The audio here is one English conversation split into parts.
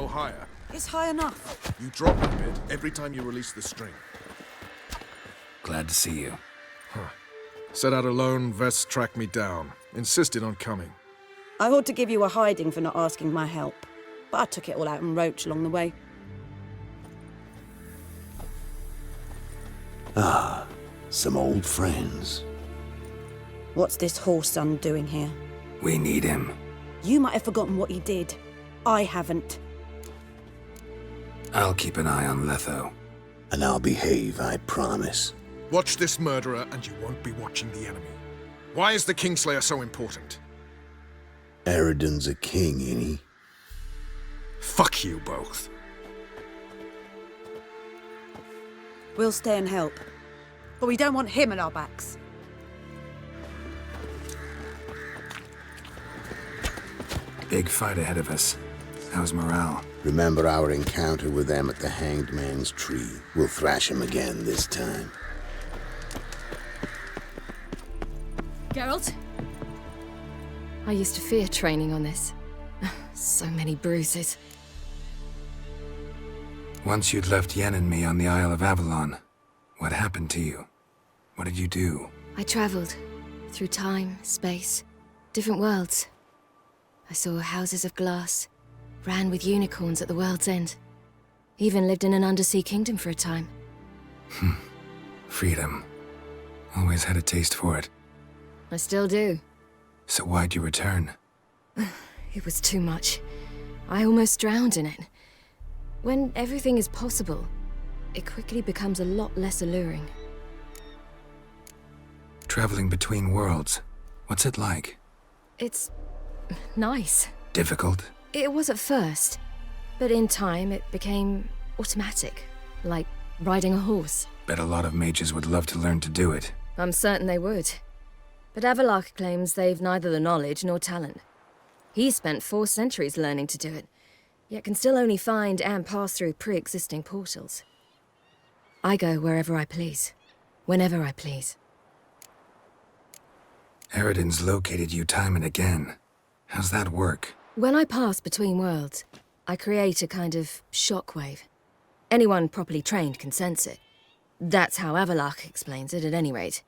bow higher. It's high enough. You drop it a bit every time you release the string. Glad to see you. Set out alone, Ves tracked me down. Insisted on coming. I ought to give you a hiding for not asking my help, but I took it all out in roach along the way. Ah, some old friends. What's this horse-son doing here? We need him. You might have forgotten what he did. I haven't. I'll keep an eye on Letho. And I'll behave, I promise. Watch this murderer and you won't be watching the enemy. Why is the Kingslayer so important? Eridan's a king, ain't he? Fuck you both. We'll stay and help. But we don't want him at our backs. Big fight ahead of us. How's morale? Remember our encounter with them at the Hanged Man's Tree. We'll thrash him again this time. Geralt? I used to fear training on this. So many bruises. Once you'd left Yen and me on the Isle of Avalon, what happened to you? What did you do? I traveled through time, space, different worlds. I saw houses of glass, ran with unicorns at the world's end. Even lived in an undersea kingdom for a time. Freedom. Always had a taste for it. I still do. So why'd you return? It was too much. I almost drowned in it. When everything is possible, it quickly becomes a lot less alluring. Traveling between worlds, what's it like? It's nice. Difficult? It was at first, but in time it became automatic, like riding a horse. Bet a lot of mages would love to learn to do it. I'm certain they would. But Avalok claims they've neither the knowledge nor talent. He spent 4 centuries learning to do it, yet can still only find and pass through pre-existing portals. I go wherever I please, whenever I please. Eridan's located you time and again. How's that work? When I pass between worlds, I create a kind of shockwave. Anyone properly trained can sense it. That's how Avalok explains it, at any rate.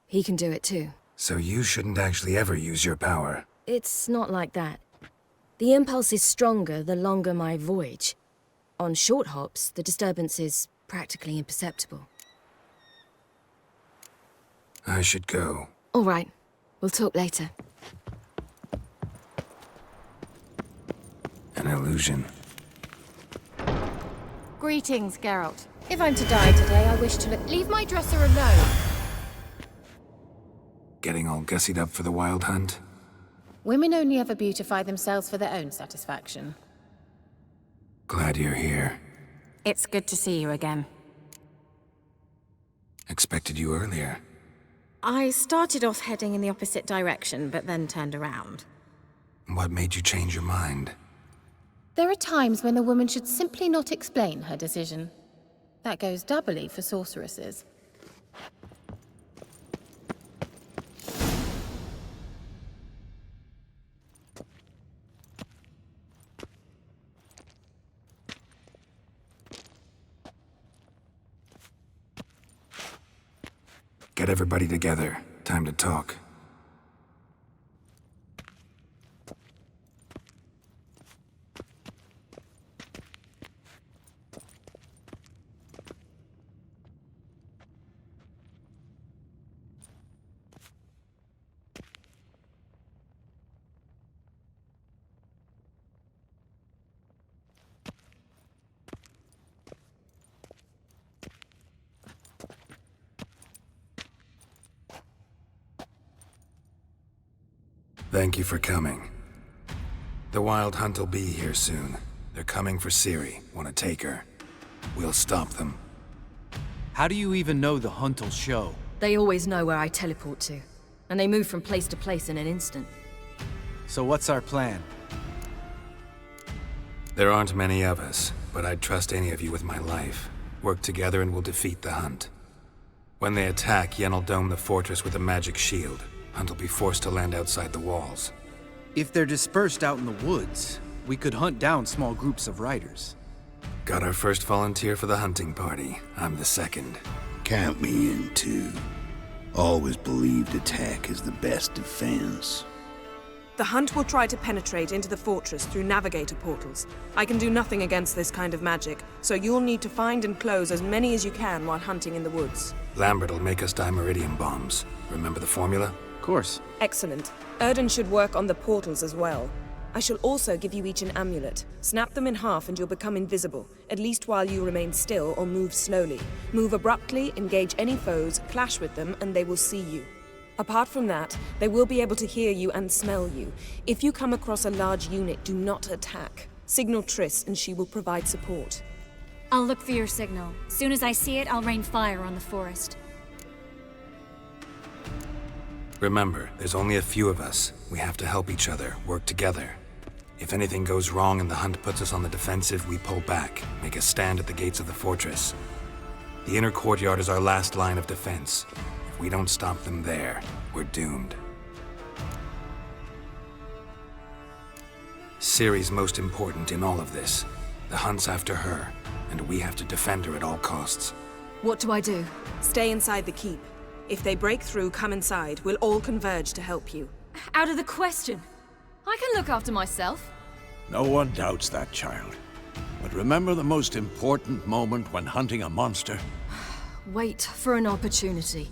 He can do it too. So you shouldn't actually ever use your power. It's not like that. The impulse is stronger the longer my voyage. On short hops, the disturbance is practically imperceptible. I should go. All right. We'll talk later. An illusion. Greetings, Geralt. If I'm to die today, I wish to leave my dresser alone. Getting all gussied up for the wild hunt? Women only ever beautify themselves for their own satisfaction. Glad you're here. It's good to see you again. Expected you earlier. I started off heading in the opposite direction, but then turned around. What made you change your mind? There are times when a woman should simply not explain her decision. That goes doubly for sorceresses. Get everybody together. Time to talk. Thank you for coming. The Wild Hunt will be here soon. They're coming for Ciri. Want to take her? We'll stop them. How do you even know the hunt'll show? They always know where I teleport to, and they move from place to place in an instant. So what's our plan? There aren't many of us, but I'd trust any of you with my life. Work together and we'll defeat the Hunt. When they attack, Yen'll dome the fortress with a magic shield. Hunt will be forced to land outside the walls. If they're dispersed out in the woods, we could hunt down small groups of riders. Got our first volunteer for the hunting party. I'm the second. Count me in, too. Always believed attack is the best defense. The hunt will try to penetrate into the fortress through navigator portals. I can do nothing against this kind of magic, so you'll need to find and close as many as you can while hunting in the woods. Lambert will make us dimeridium bombs. Remember the formula? Of course. Excellent. Erden should work on the portals as well. I shall also give you each an amulet. Snap them in half and you'll become invisible, at least while you remain still or move slowly. Move abruptly, engage any foes, clash with them, and they will see you. Apart from that, they will be able to hear you and smell you. If you come across a large unit, do not attack. Signal Triss and she will provide support. I'll look for your signal. Soon as I see it, I'll rain fire on the forest. Remember, there's only a few of us. We have to help each other, work together. If anything goes wrong and the hunt puts us on the defensive, we pull back, make a stand at the gates of the fortress. The inner courtyard is our last line of defense. If we don't stop them there, we're doomed. Ciri's most important in all of this. The hunt's after her, and we have to defend her at all costs. What do I do? Stay inside the keep. If they break through, come inside. We'll all converge to help you. Out of the question. I can look after myself. No one doubts that, child. But remember the most important moment when hunting a monster? Wait for an opportunity.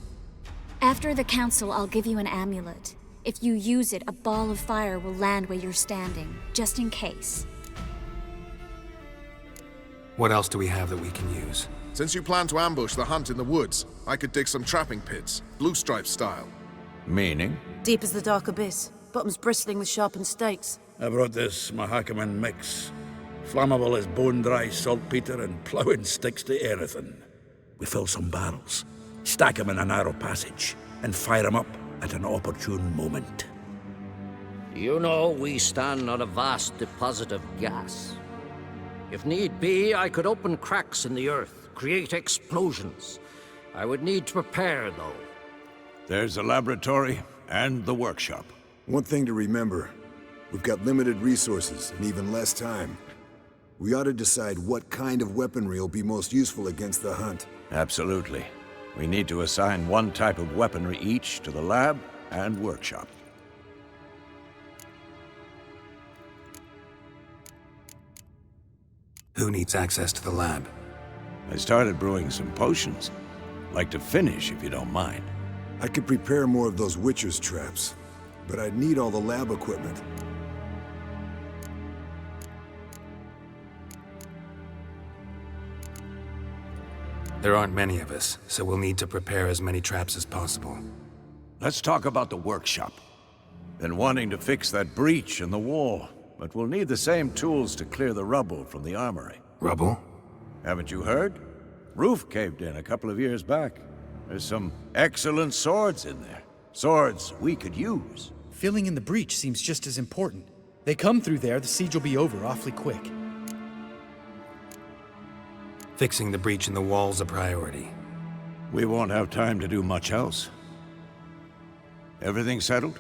After the council, I'll give you an amulet. If you use it, a ball of fire will land where you're standing, just in case. What else do we have that we can use? Since you plan to ambush the hunt in the woods, I could dig some trapping pits, blue stripe style. Meaning? Deep as the dark abyss, bottoms bristling with sharpened stakes. I brought this Mahakaman mix. Flammable as bone-dry saltpeter and ploughing sticks to everything. We fill some barrels, stack them in a narrow passage, and fire them up at an opportune moment. You know, we stand on a vast deposit of gas. If need be, I could open cracks in the earth, create explosions. I would need to prepare, though. There's the laboratory and the workshop. One thing to remember, we've got limited resources and even less time. We ought to decide what kind of weaponry will be most useful against the hunt. Absolutely. We need to assign one type of weaponry each to the lab and workshop. Who needs access to the lab? I started brewing some potions. Like to finish, if you don't mind. I could prepare more of those Witcher's traps, but I'd need all the lab equipment. There aren't many of us, so we'll need to prepare as many traps as possible. Let's talk about the workshop. Been wanting to fix that breach in the wall, but we'll need the same tools to clear the rubble from the armory. Rubble? Haven't you heard? Roof caved in a couple of years back. There's some excellent swords in there. Swords we could use. Filling in the breach seems just as important. They come through there, the siege will be over awfully quick. Fixing the breach in the wall's a priority. We won't have time to do much else. Everything settled?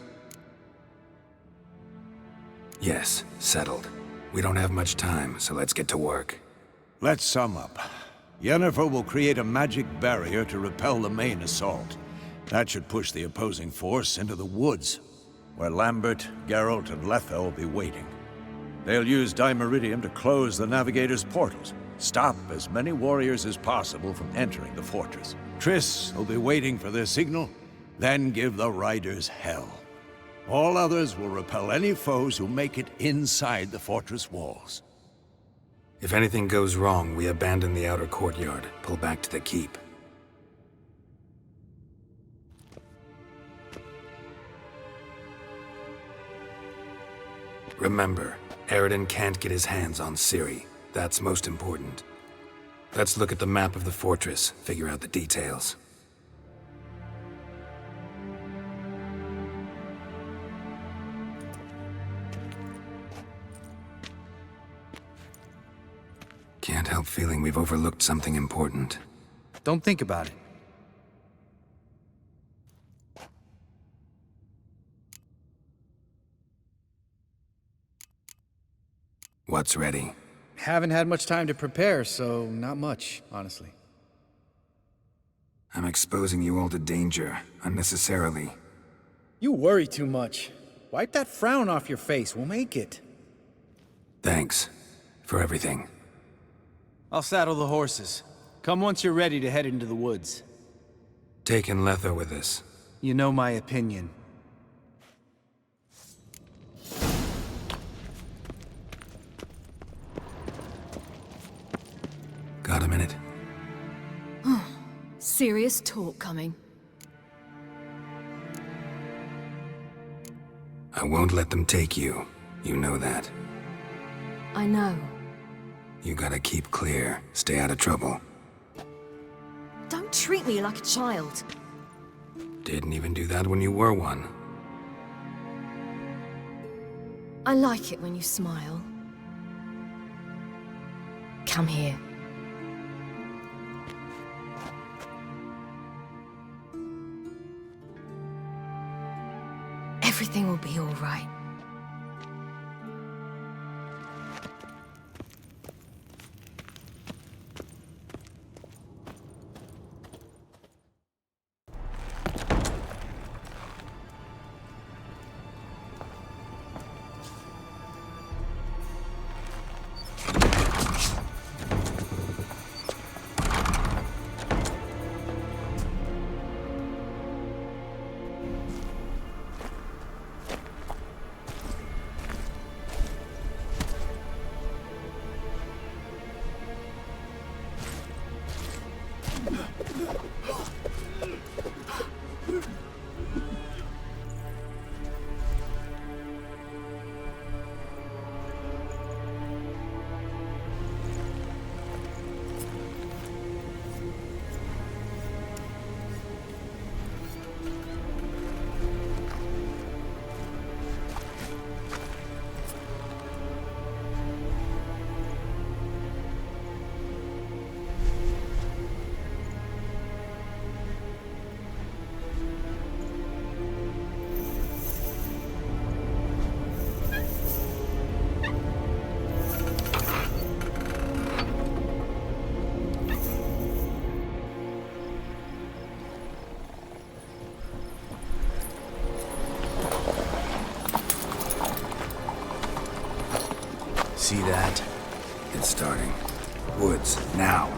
Yes, settled. We don't have much time, so let's get to work. Let's sum up. Yennefer will create a magic barrier to repel the main assault. That should push the opposing force into the woods, where Lambert, Geralt, and Letha will be waiting. They'll use dimeridium to close the navigator's portals, stop as many warriors as possible from entering the fortress. Triss will be waiting for their signal, then give the riders hell. All others will repel any foes who make it inside the fortress walls. If anything goes wrong, we abandon the outer courtyard, pull back to the keep. Remember, Eridan can't get his hands on Ciri. That's most important. Let's look at the map of the fortress, figure out the details. Can't help feeling we've overlooked something important. Don't think about it. What's ready? Haven't had much time to prepare, so not much, honestly. I'm exposing you all to danger, unnecessarily. You worry too much. Wipe that frown off your face, we'll make it. Thanks for everything. I'll saddle the horses. Come once you're ready to head into the woods. Taking Letho with us. You know my opinion. Got a minute? Serious talk coming. I won't let them take you. You know that. I know. You gotta keep clear. Stay out of trouble. Don't treat me like a child. Didn't even do that when you were one. I like it when you smile. Come here. Everything will be all right. See that? It's starting. Woods, now.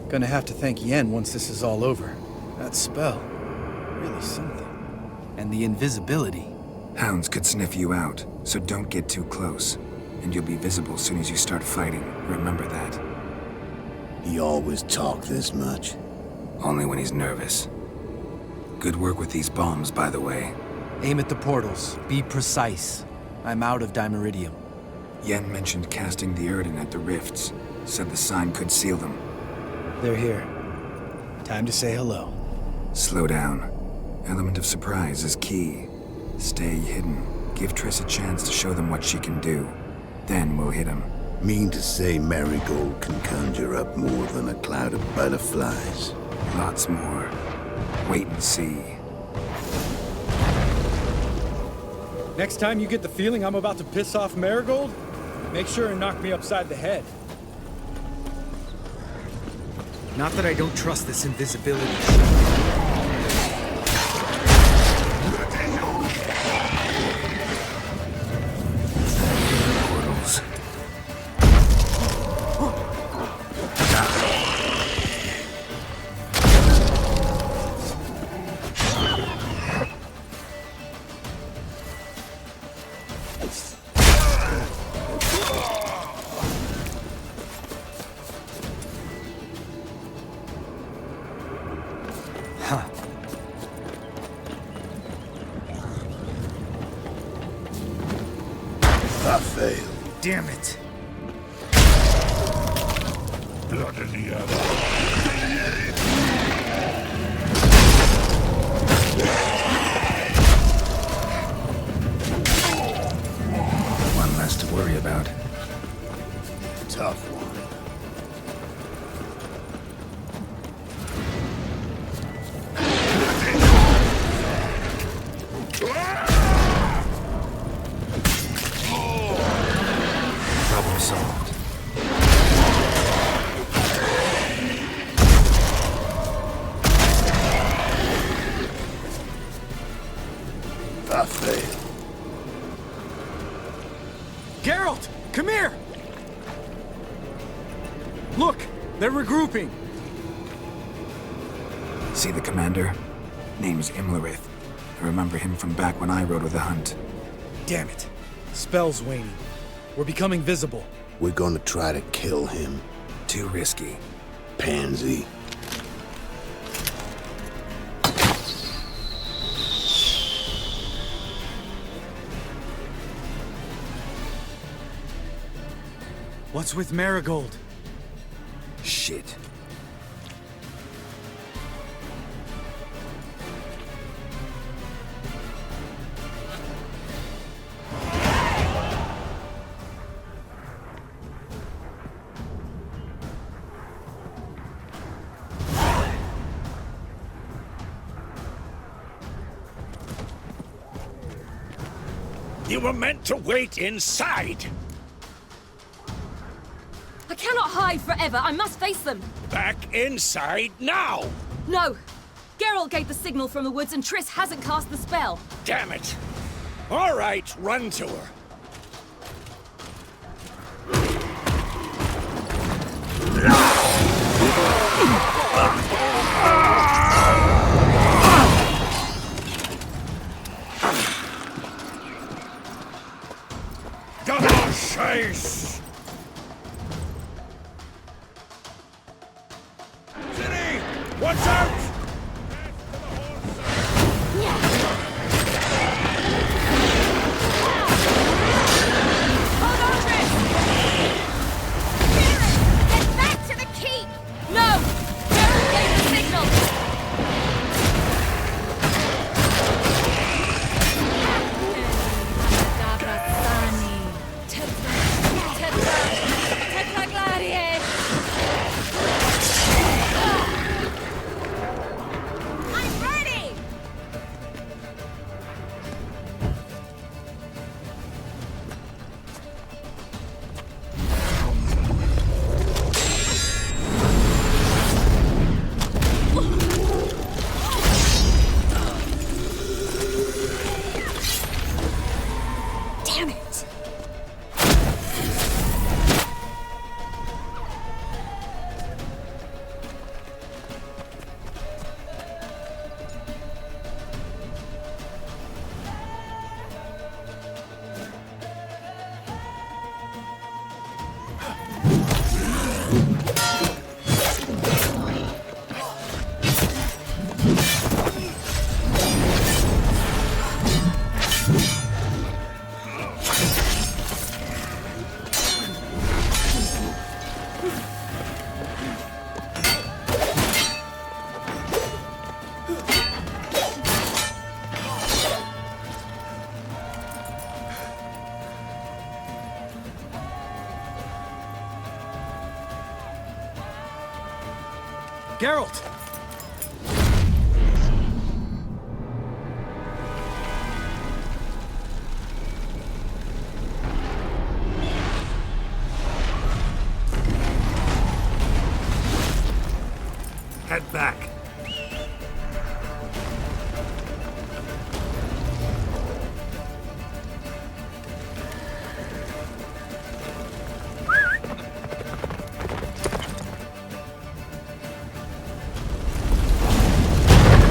Gonna have to thank Yen once this is all over. That spell, really something. And the invisibility. Hounds could sniff you out, so don't get too close. And you'll be visible soon as you start fighting. Remember that. He always talk this much? Only when he's nervous. Good work with these bombs, by the way. Aim at the portals. Be precise. I'm out of dimeridium. Yen mentioned casting the Erden at the rifts. Said the sign could seal them. They're here. Time to say hello. Slow down. Element of surprise is key. Stay hidden. Give Triss a chance to show them what she can do. Then we'll hit him. Mean to say Marigold can conjure up more than a cloud of butterflies? Lots more. Wait and see. Next time you get the feeling I'm about to piss off Marigold, make sure and knock me upside the head. Not that I don't trust this invisibility. Portals. I failed. Damn it. Blood in the other. One less to worry about. Tough one. Problem solved. I failed. Geralt, come here! Look, they're regrouping. See the commander? Name's Imlerith. I remember him from back when I rode with the hunt. Damn it. Spell's waning. We're becoming visible. We're gonna try to kill him. Too risky. Pansy. What's with Marigold? Shit. You were meant to wait inside! I cannot hide forever. I must face them. Back inside now! No. Geralt gave the signal from the woods and Triss hasn't cast the spell. Damn it! All right, run to her. Double chase! City! Watch out! Hold on, Triss! Get back to the keep! No! Geralt gave the signal! Geralt! Head back.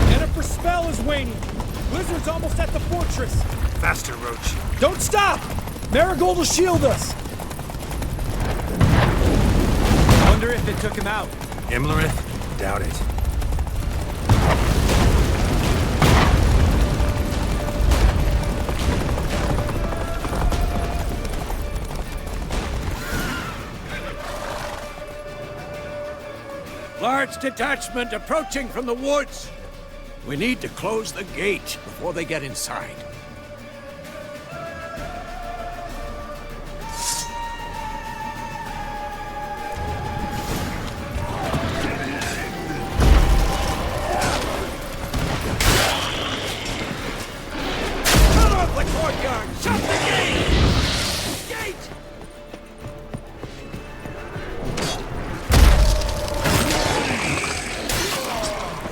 Jennifer's spell is waning. Blizzard's almost at the fortress. Faster, Roach. Don't stop! Marigold will shield us. Wonder if it took him out. Imlerith? Doubt it. Large detachment approaching from the woods. We need to close the gate before they get inside.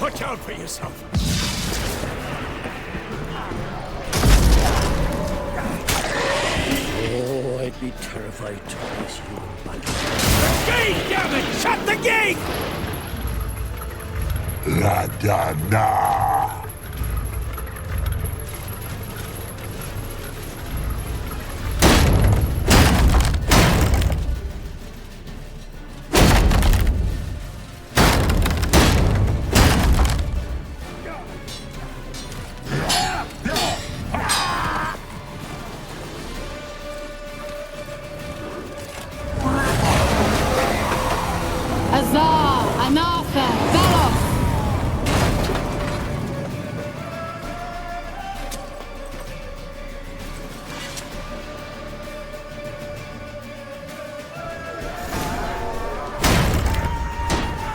Watch out for yourself. Oh, I'd be terrified to face you in battle. The gate, damn it! Shut the gate! La Dana!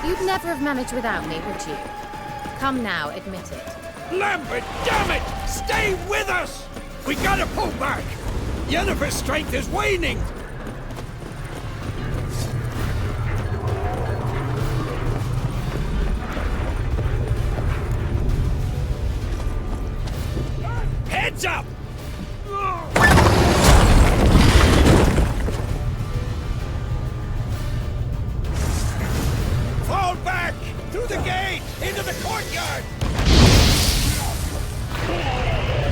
You'd never have managed without me, would you? Come now, admit it. Lambert, damn it! Stay with us! We gotta pull back! Yennefer's strength is waning! Heads up! Fall back! Through the gate! Into the courtyard!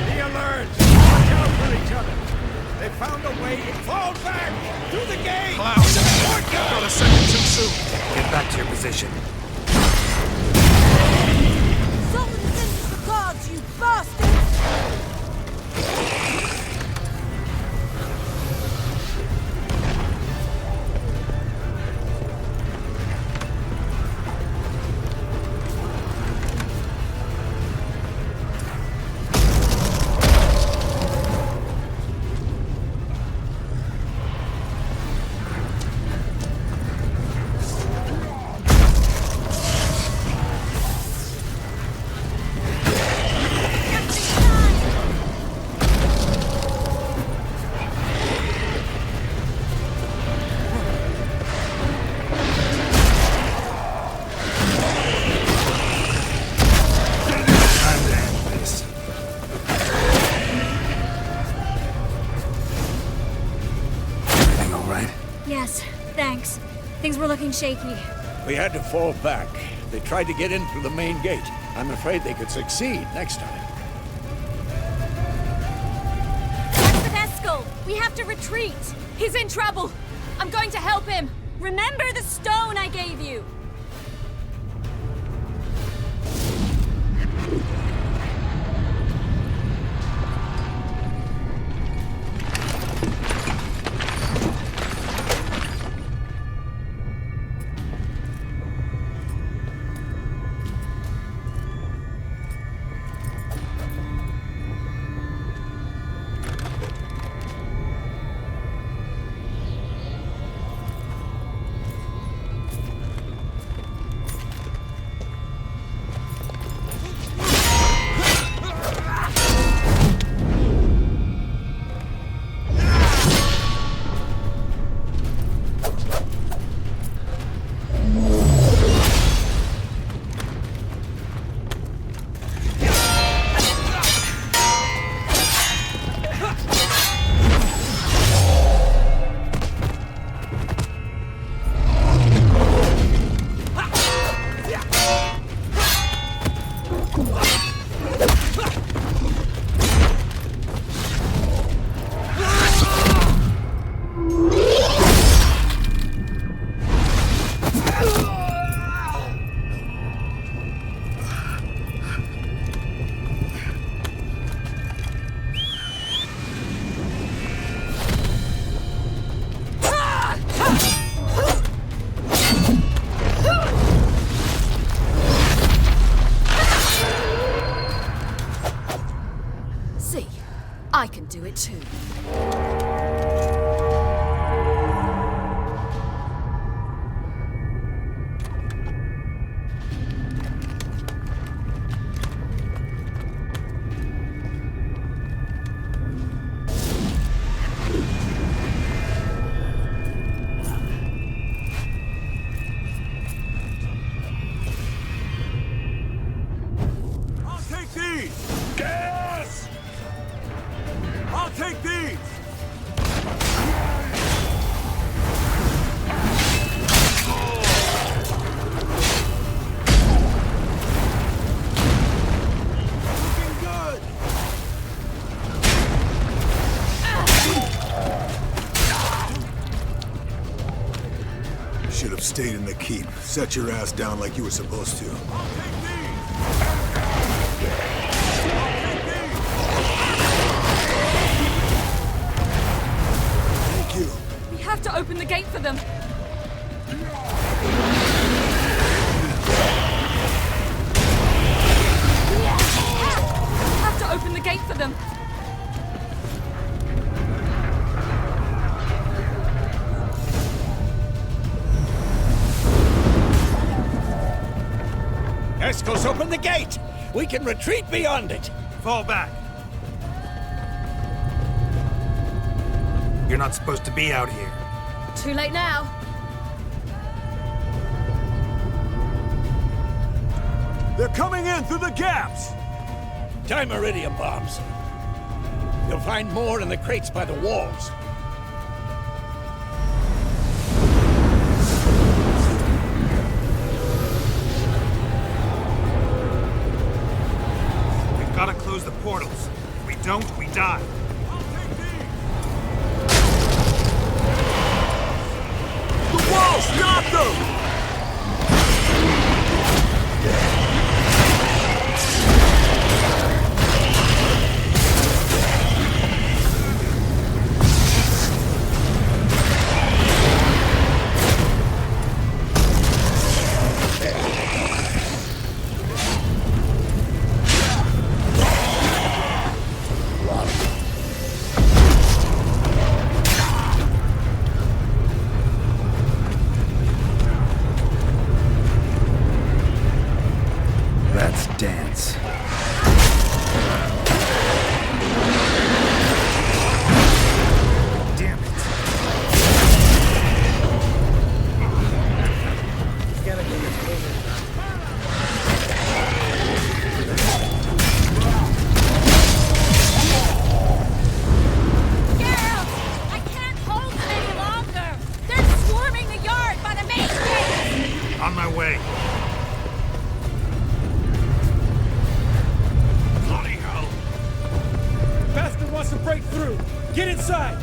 Be alert! Watch out for each other! They found a way! Fall back! Through the gate! Cloud! Into the courtyard! Got a second too soon! Get back to your position. Summon the guards, you bastards! Yes, thanks. Things were looking shaky. We had to fall back. They tried to get in through the main gate. I'm afraid they could succeed next time. That's Fidesco! We have to retreat! He's in trouble! I'm going to help him! Remember the stone I gave you! See, I can do it too. Should have stayed in the keep. Set your ass down like you were supposed to. Thank you. We have to open the gate for them. We have to open the gate for them. Escos, open the gate! We can retreat beyond it! Fall back. You're not supposed to be out here. Too late now. They're coming in through the gaps! Time iridium bombs. You'll find more in the crates by the walls. Gotta close the portals. If we don't, we die. The wall! Stop them! Let's dance. Damn it. Geralt! I can't hold them any longer! They're swarming the yard by the main gate! On my way. Bastard wants to break through. Get inside.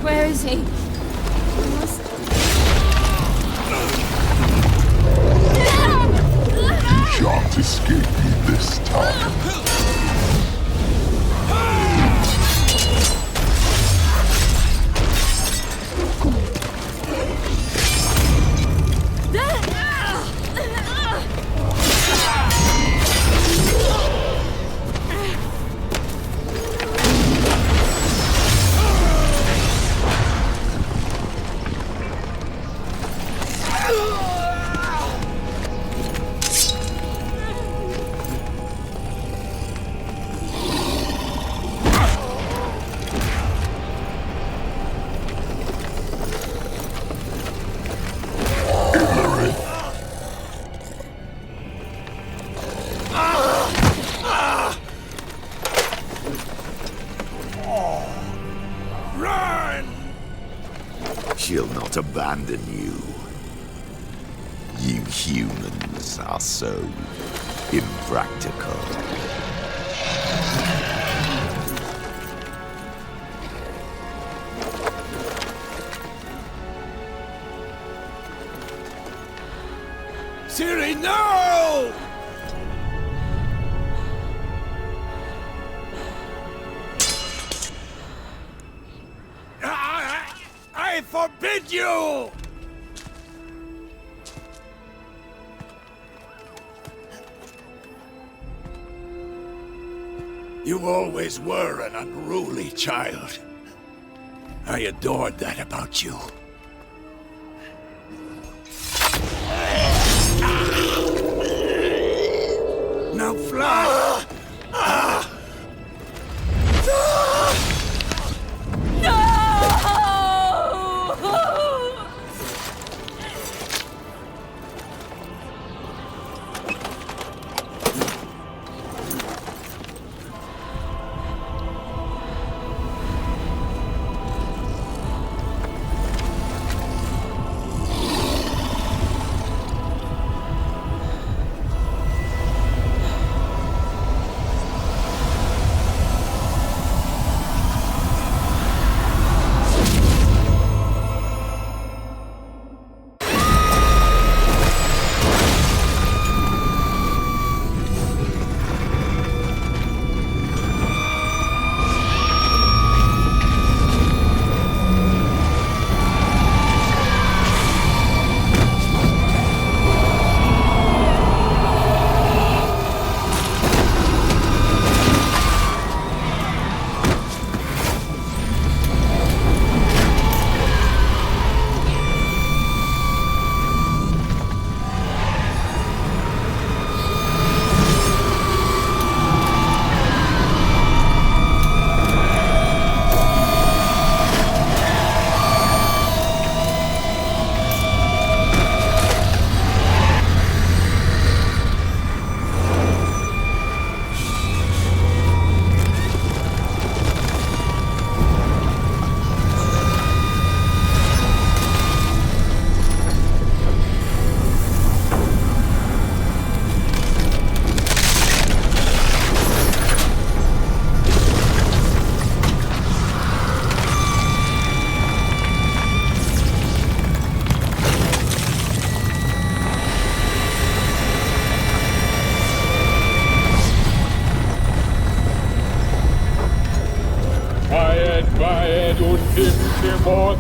Where is he? You shan't escape me this time. Run! She'll not abandon you. You humans are so impractical. Ciri, no! I forbid you! You always were an unruly child. I adored that about you. Now fly! Weihet und im Mord.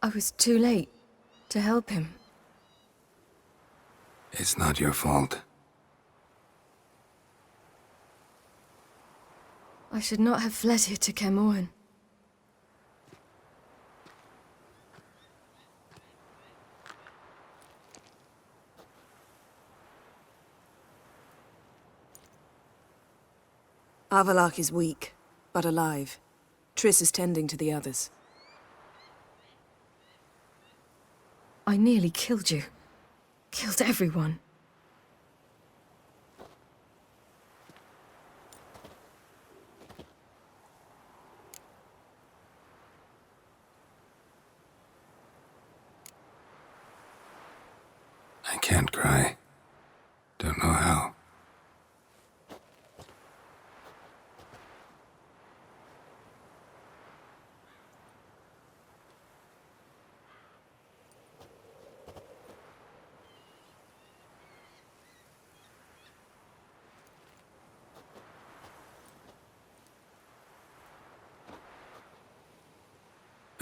I was too late To help him. It's not your fault. I should not have fled here to Kaer Morhen. Avalak is weak, but alive. Triss is tending to the others. I nearly killed you. Killed everyone. I can't cry. Don't know how.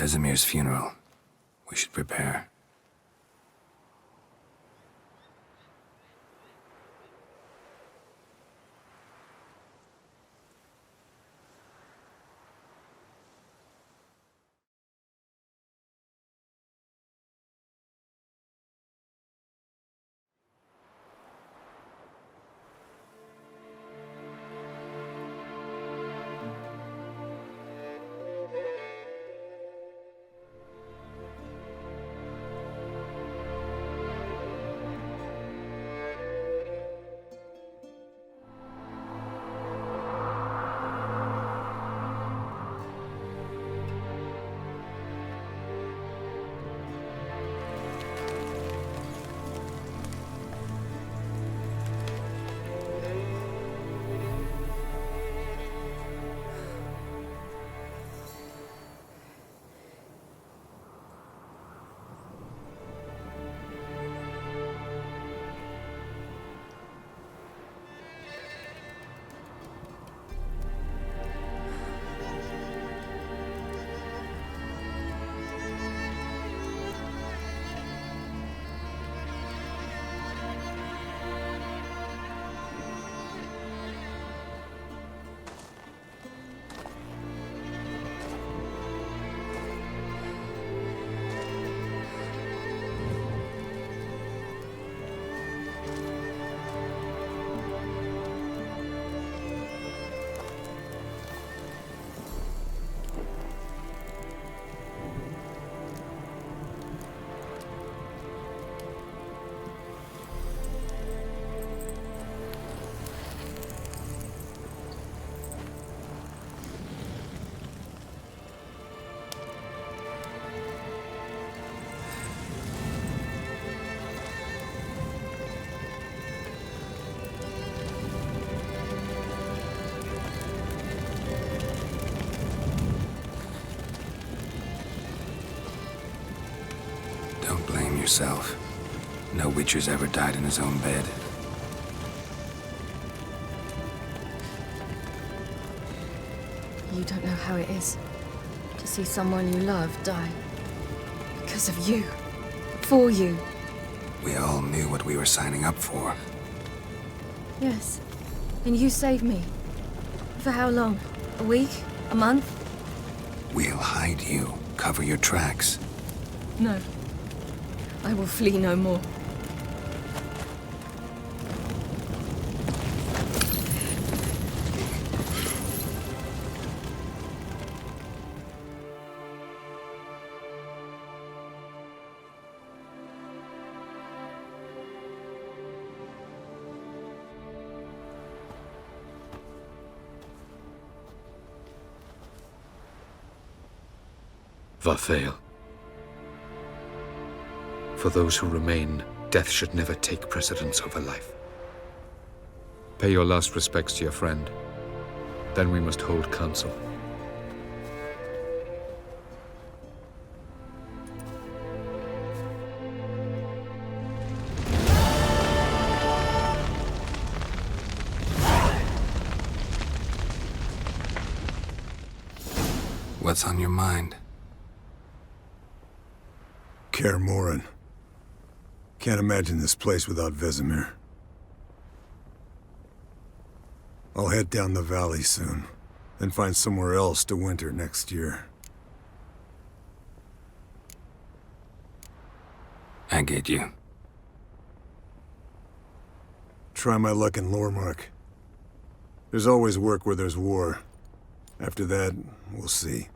Vesemir's funeral. We should prepare. Don't blame yourself. No Witcher's ever died in his own bed. You don't know how it is to see someone you love die. Because of you. For you. We all knew what we were signing up for. Yes. And you saved me. For how long? A week? A month? We'll hide you. Cover your tracks. No. I will flee no more. FOR KAER. For those who remain, death should never take precedence over life. Pay your last respects to your friend. Then we must hold council. What's on your mind? Kaer Morhen. Can't imagine this place without Vesemir. I'll head down the valley soon, then find somewhere else to winter next year. I get you. Try my luck in Lormark. There's always work where there's war. After that, we'll see.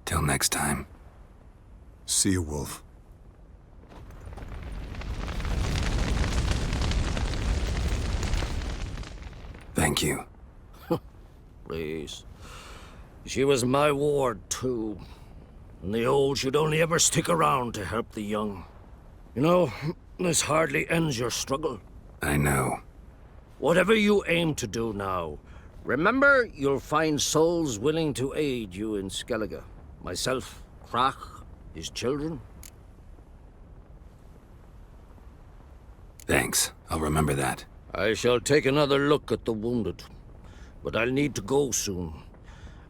Till next time. See you, Wolf. Thank you. Please. She was my ward, too. And the old should only ever stick around to help the young. You know, this hardly ends your struggle. I know. Whatever you aim to do now, remember you'll find souls willing to aid you in Skellige. Myself, Crach, his children. Thanks. I'll remember that. I shall take another look at the wounded. But I'll need to go soon.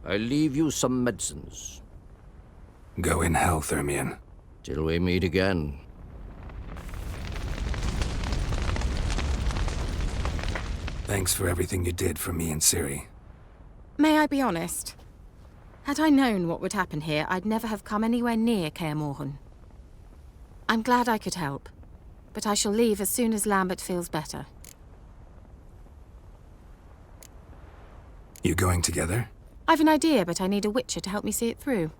I'll leave you some medicines. Go in hell, Thermian. Till we meet again. Thanks for everything you did for me and Ciri. May I be honest? Had I known what would happen here, I'd never have come anywhere near Kaer Morhen. I'm glad I could help, but I shall leave as soon as Lambert feels better. You going together? I've an idea, but I need a witcher to help me see it through.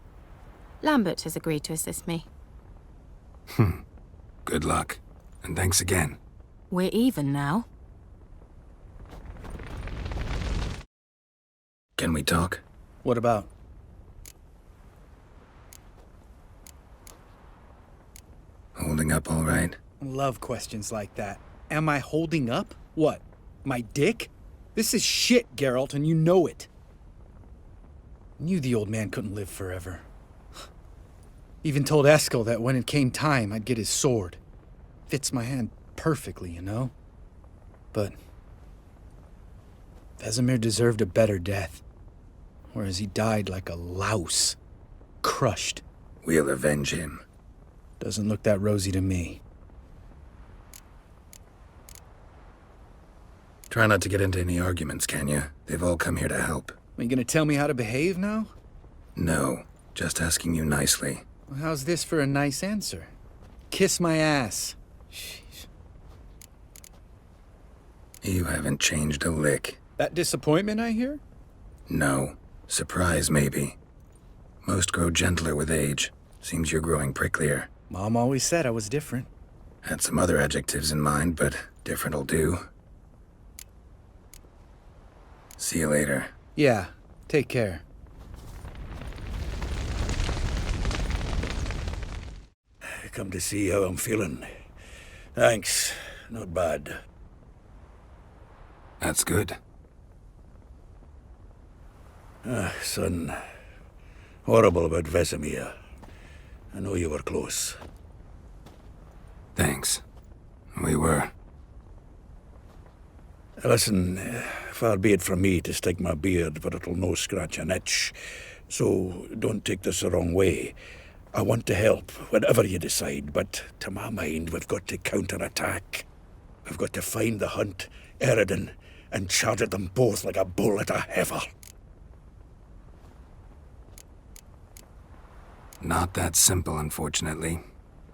Lambert has agreed to assist me. Good luck. And thanks again. We're even now. Can we talk? What about? Holding up all right? Love questions like that. Am I holding up? What? My dick? This is shit, Geralt, and you know it. Knew the old man couldn't live forever. Even told Eskel that when it came time, I'd get his sword. Fits my hand perfectly, you know? But Vesemir deserved a better death. Whereas he died like a louse. Crushed. We'll avenge him. Doesn't look that rosy to me. Try not to get into any arguments, can you? They've all come here to help. Are you gonna tell me how to behave now? No, just asking you nicely. Well, how's this for a nice answer? Kiss my ass. Jeez. You haven't changed a lick. That disappointment I hear? No. Surprise, maybe. Most grow gentler with age. Seems you're growing pricklier. Mom always said I was different. Had some other adjectives in mind, but different'll do. See you later. Yeah, take care. Come to see how I'm feeling. Thanks. Not bad. That's good. Son. Horrible about Vesemir. I know you were close. Thanks. We were. Listen, far be it from me to stick my beard, but it'll no scratch an itch. So don't take this the wrong way. I want to help, whatever you decide, but to my mind, we've got to counterattack. We've got to find the Hunt, Eredin, and charge at them both like a bull at a heifer. Not that simple, unfortunately.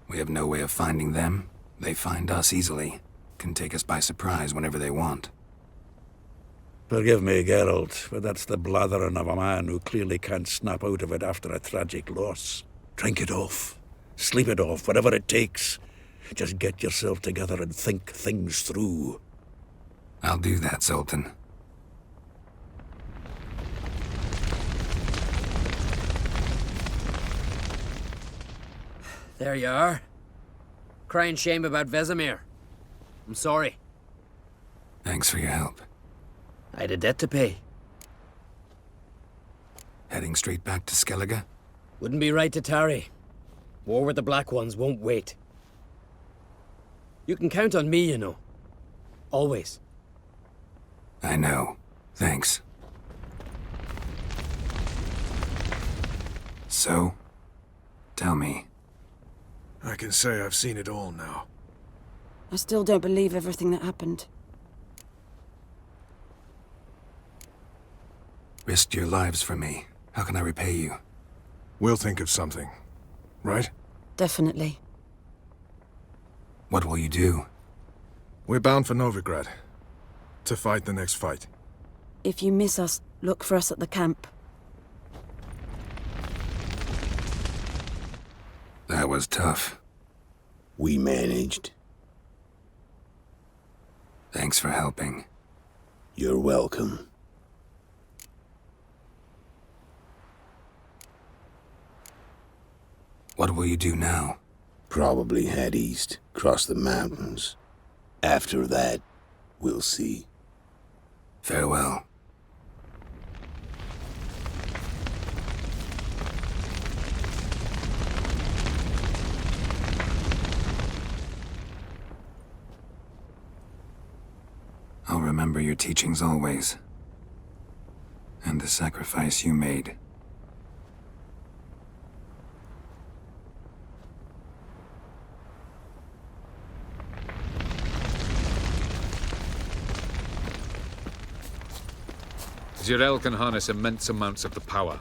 We have no way of finding them. They find us easily. Can take us by surprise whenever they want. Forgive me, Geralt, but that's the blathering of a man who clearly can't snap out of it after a tragic loss. Drink it off. Sleep it off, whatever it takes. Just get yourself together and think things through. I'll do that, Sultan. There you are. Crying shame about Vesemir. I'm sorry. Thanks for your help. I had a debt to pay. Heading straight back to Skellige? Wouldn't be right to tarry. War with the Black Ones won't wait. You can count on me, you know. Always. I know. Thanks. So, tell me. I can say I've seen it all now. I still don't believe everything that happened. Risked your lives for me. How can I repay you? We'll think of something, right? Definitely. What will you do? We're bound for Novigrad. To fight the next fight. If you miss us, look for us at the camp. That was tough. We managed. Thanks for helping. You're welcome. What will you do now? Probably head east, cross the mountains. After that, we'll see. Farewell. I'll remember your teachings always. And the sacrifice you made. Zirel can harness immense amounts of the power.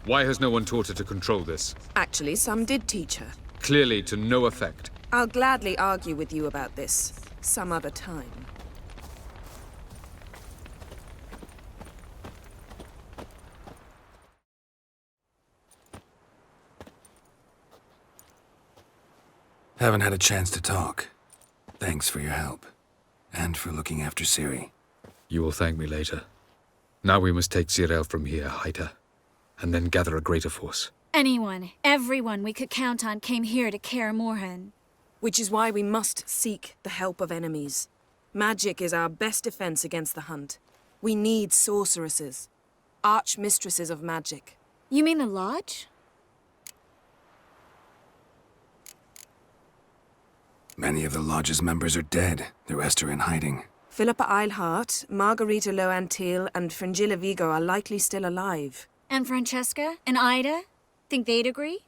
Why has no one taught her to control this? Actually, some did teach her. Clearly to no effect. I'll gladly argue with you about this some other time. Haven't had a chance to talk. Thanks for your help. And for looking after Ciri. You will thank me later. Now we must take Zirel from here, hide her, and then gather a greater force. Anyone, everyone we could count on came here to Kaer Morhen. Which is why we must seek the help of enemies. Magic is our best defense against the Hunt. We need sorceresses. Archmistresses of magic. You mean the Lodge? Many of the Lodge's members are dead. The rest are in hiding. Philippa Eilhart, Margarita Loantil, and Fringilla Vigo are likely still alive. And Francesca? And Ida? Think they'd agree?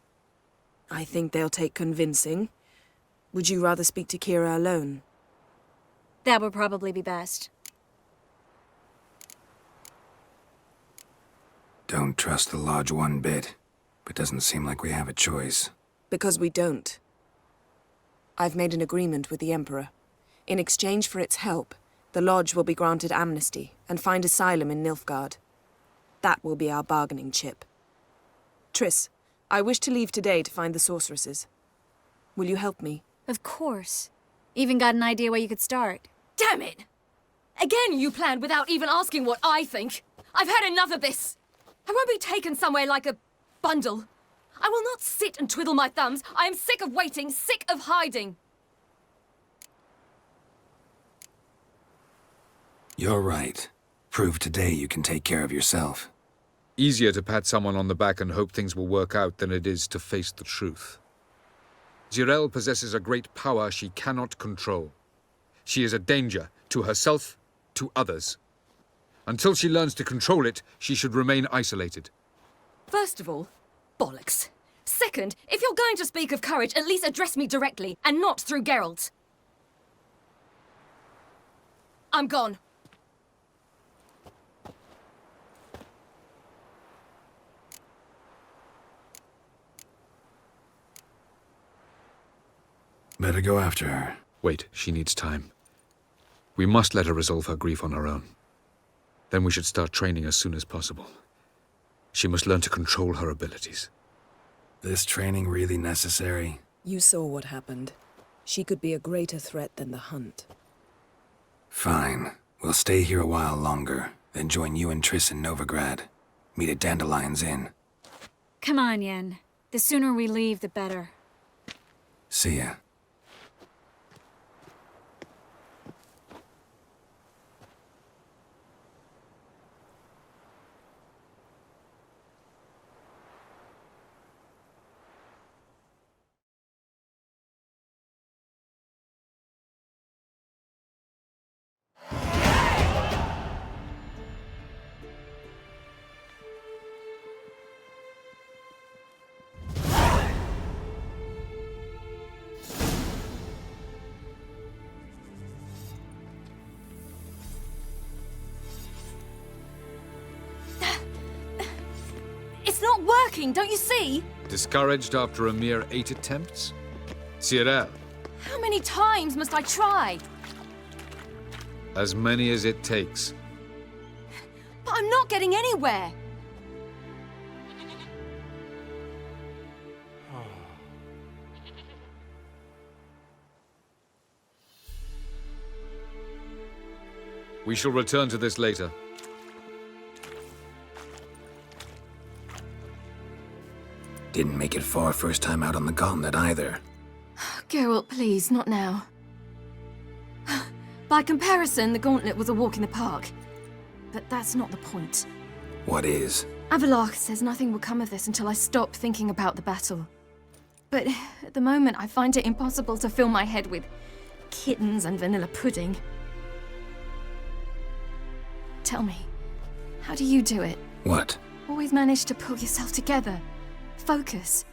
I think they'll take convincing. Would you rather speak to Kira alone? That would probably be best. Don't trust the Lodge one bit, but doesn't seem like we have a choice. Because we don't. I've made an agreement with the Emperor. In exchange for its help, the Lodge will be granted amnesty and find asylum in Nilfgaard. That will be our bargaining chip. Triss, I wish to leave today to find the sorceresses. Will you help me? Of course. Even got an idea where you could start. Damn it! Again you planned without even asking what I think. I've had enough of this. I won't be taken somewhere like a bundle. I will not sit and twiddle my thumbs. I am sick of waiting, sick of hiding. You're right. Prove today you can take care of yourself. Easier to pat someone on the back and hope things will work out than it is to face the truth. Zirel possesses a great power she cannot control. She is a danger to herself, to others. Until she learns to control it, she should remain isolated. First of all, bollocks. Second, if you're going to speak of courage, at least address me directly, and not through Geralt. I'm gone. Better go after her. Wait, she needs time. We must let her resolve her grief on her own. Then we should start training as soon as possible. She must learn to control her abilities. This training really necessary? You saw what happened. She could be a greater threat than the Hunt. Fine. We'll stay here a while longer, then join you and Triss in Novigrad. Meet at Dandelion's Inn. Come on, Yen. The sooner we leave, the better. See ya. working, don't you see? Discouraged after a mere 8 attempts? Cyril, How many times must I try? as many as it takes. But I'm not getting anywhere. We shall return to this later. Didn't make it far first time out on the gauntlet either. Geralt, please, not now. By comparison, the gauntlet was a walk in the park. But that's not the point. What is? Avallac'h says nothing will come of this until I stop thinking about the battle. But at the moment, I find it impossible to fill my head with kittens and vanilla pudding. Tell me, how do you do it? What? Always manage to pull yourself together. Focus.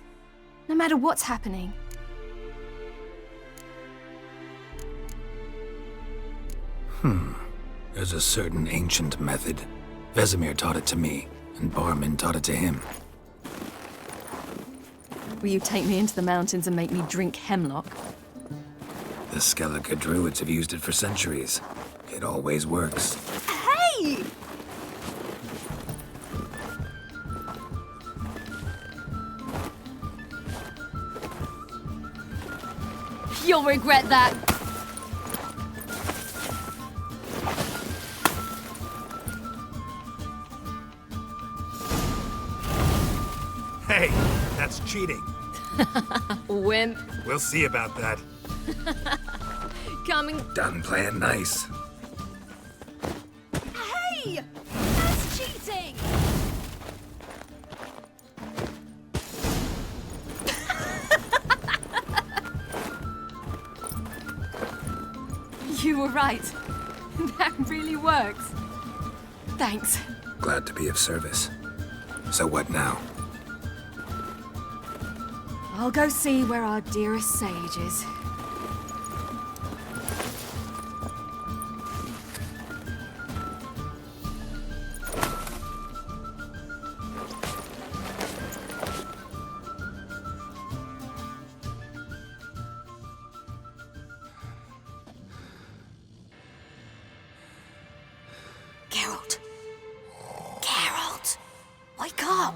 No matter what's happening. There's a certain ancient method. Vesemir taught it to me, and Barman taught it to him. Will you take me into the mountains and make me drink hemlock? The Skellige druids have used it for centuries. It always works. Hey! You'll regret that. Hey, that's cheating. Wimp. We'll see about that. Coming. Done playing nice. Hey! That's cheating! You were right. That really works. Thanks. Glad to be of service. So what now? I'll go see where our dearest sage is. Geralt. Geralt! Wake up!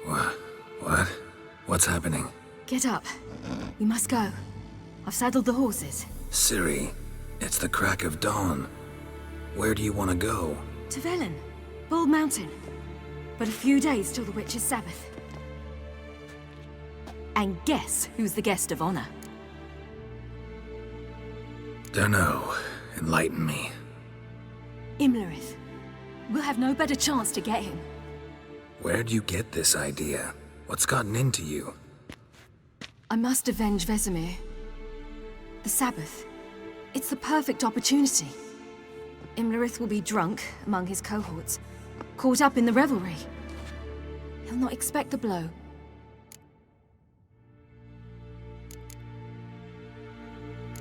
What? What's happening? Get up. We must go. I've saddled the horses. Ciri, it's the crack of dawn. Where do you want to go? To Velen. Bald Mountain. But a few days till the Witch's Sabbath. And guess who's the guest of honor? Dunno. Enlighten me. Imlerith. We'll have no better chance to get him. Where'd you get this idea? What's gotten into you? I must avenge Vesemir. The Sabbath. It's the perfect opportunity. Imlerith will be drunk among his cohorts, caught up in the revelry. He'll not expect the blow.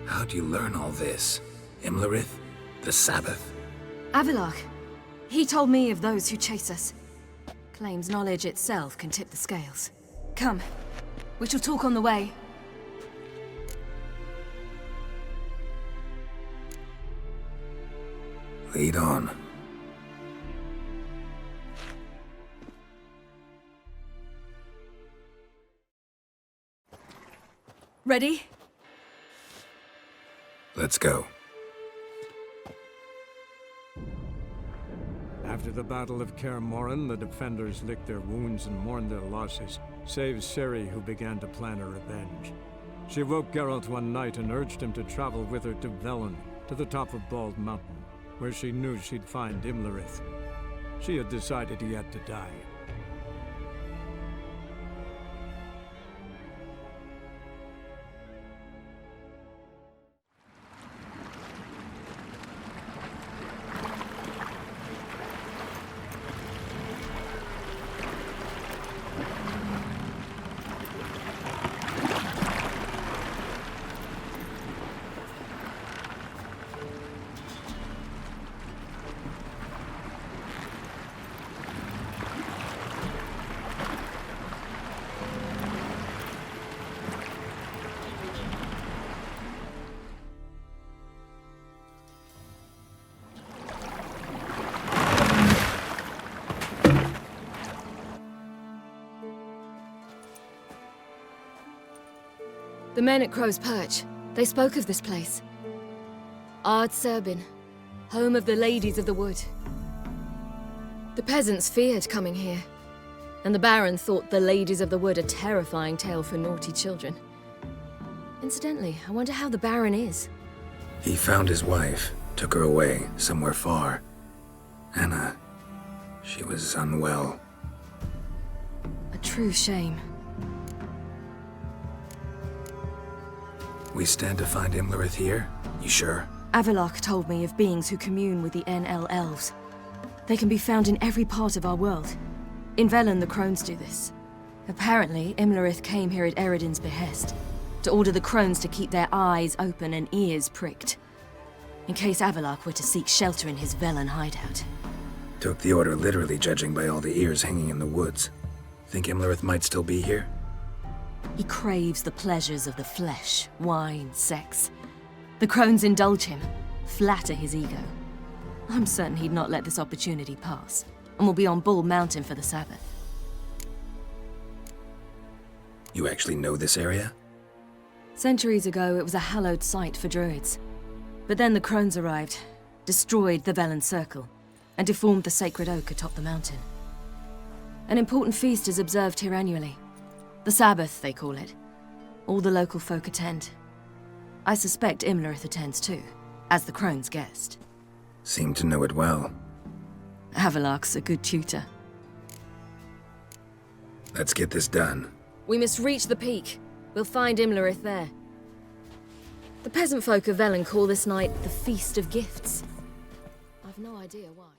How'd you learn all this? Imlerith? The Sabbath? Avallac'h. He told me of those who chase us. Claims knowledge itself can tip the scales. Come. We shall talk on the way. Lead on. Ready? Let's go. After the Battle of Kaer Morhen, the defenders licked their wounds and mourned their losses, save Ciri, who began to plan a revenge. She woke Geralt one night and urged him to travel with her to Velen, to the top of Bald Mountain, where she knew she'd find Imlerith. She had decided he had to die. The men at Crow's Perch, they spoke of this place. Ard Serbin, home of the Ladies of the Wood. The peasants feared coming here, and the Baron thought the Ladies of the Wood a terrifying tale for naughty children. Incidentally, I wonder how the Baron is. He found his wife, took her away, somewhere far. Anna, she was unwell. A true shame. We stand to find Imlerith here? You sure? Avalok told me of beings who commune with the NL elves. They can be found in every part of our world. In Velen, the crones do this. Apparently, Imlerith came here at Eredin's behest, to order the crones to keep their eyes open and ears pricked, in case Avalok were to seek shelter in his Velen hideout. Took the order literally, judging by all the ears hanging in the woods. Think Imlerith might still be here? He craves the pleasures of the flesh, wine, sex. The crones indulge him, flatter his ego. I'm certain he'd not let this opportunity pass, and will be on Bull Mountain for the Sabbath. You actually know this area? Centuries ago, it was a hallowed site for druids. But then the crones arrived, destroyed the Velen Circle, and deformed the sacred oak atop the mountain. An important feast is observed here annually. The Sabbath, they call it. All the local folk attend. I suspect Imlerith attends too, as the crone's guest. Seem to know it well. Avalok's a good tutor. Let's get this done. We must reach the peak. We'll find Imlerith there. The peasant folk of Velen call this night the Feast of Gifts. I've no idea why.